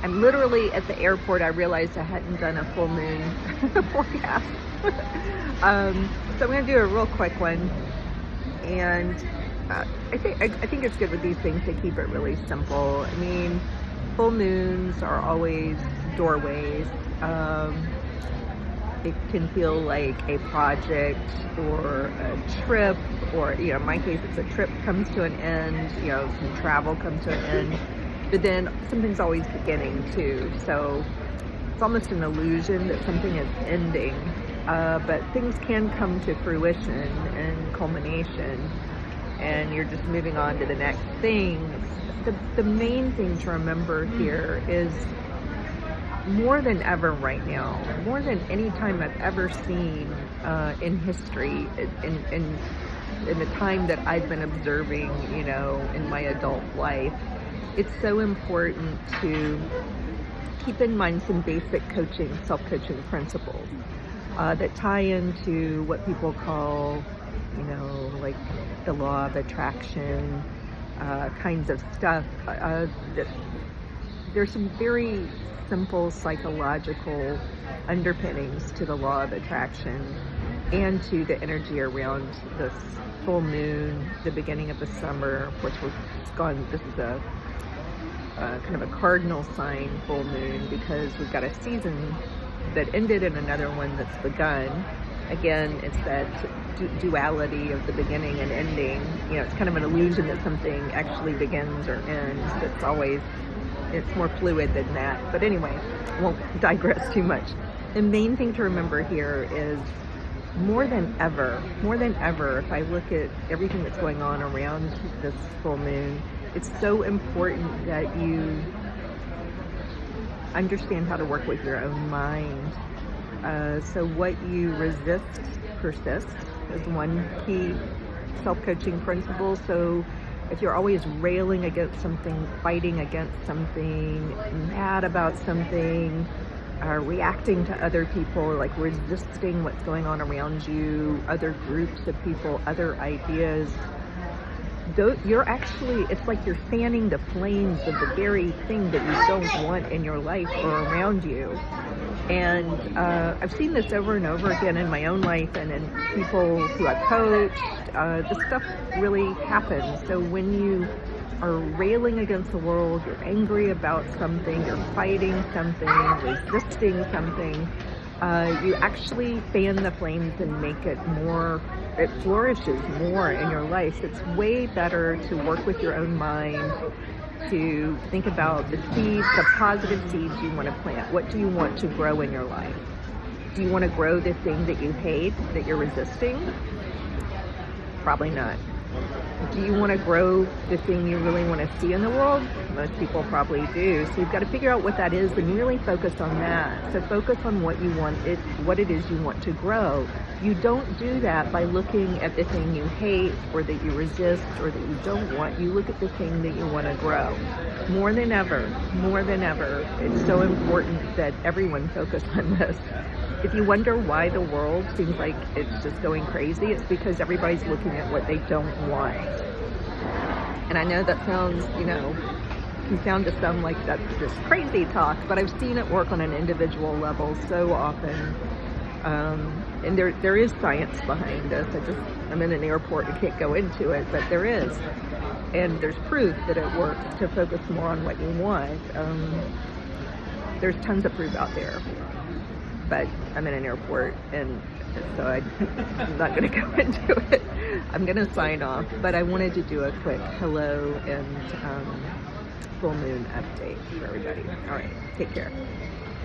I'm literally at the airport. I realized I hadn't done a full moon forecast. So I'm going to do a real quick one. And I think it's good with these things to keep it really simple. I mean, full moons are always doorways. It can feel like a project or a trip, or in my case, it's a trip comes to an end. Some travel comes to an end, but then something's always beginning too. So it's almost an illusion that something is ending, but things can come to fruition and culmination, and you're just moving on to the next thing. The main thing to remember here is, more than ever right now, more than any time I've ever seen in history, in the time that I've been observing, in my adult life, it's so important to keep in mind some basic self-coaching principles that tie into what people call, like the law of attraction kinds of stuff. There's some very simple psychological underpinnings to the law of attraction and to the energy around this full moon, the beginning of the summer, which was gone. This is a kind of a cardinal sign full moon, because we've got a season that ended and another one that's begun. Again, it's that duality of the beginning and ending. It's kind of an illusion that something actually begins or ends. It's more fluid than that. But anyway, I won't digress too much. The main thing to remember here is, more than ever, if I look at everything that's going on around this full moon, it's so important that you understand how to work with your own mind. So what you resist persists is one key self-coaching principle. So if you're always railing against something, fighting against something, mad about something, reacting to other people, like resisting what's going on around you, other groups of people, other ideas, it's like you're fanning the flames of the very thing that you don't want in your life or around you. And I've seen this over and over again in my own life and in people who I've coached. This stuff really happens. So when you are railing against the world, you're angry about something, you're fighting something, resisting something, you actually fan the flames and make it flourishes more in your life. It's way better to work with your own mind, to think about the seeds, the positive seeds you want to plant. What do you want to grow in your life? Do you want to grow the thing that you hate, that you're resisting? Probably not. Do you want to grow the thing you really want to see in the world? Most people probably do. So you've got to figure out what that is and really focus on that. So focus on what it is you want to grow. You don't do that by looking at the thing you hate or that you resist or that you don't want. You look at the thing that you want to grow. More than ever, it's so important that everyone focus on this. If you wonder why the world seems like it's just going crazy, it's because everybody's looking at what they don't want. And I know that sounds, can sound to some like that's just crazy talk, but I've seen it work on an individual level so often. And there is science behind this. I'm in an airport, I can't go into it, but there is. And there's proof that it works to focus more on what you want. There's tons of proof out there. But I'm in an airport, and so I'm not going to go into it. I'm going to sign off, but I wanted to do a quick hello and full moon update for everybody. All right, take care.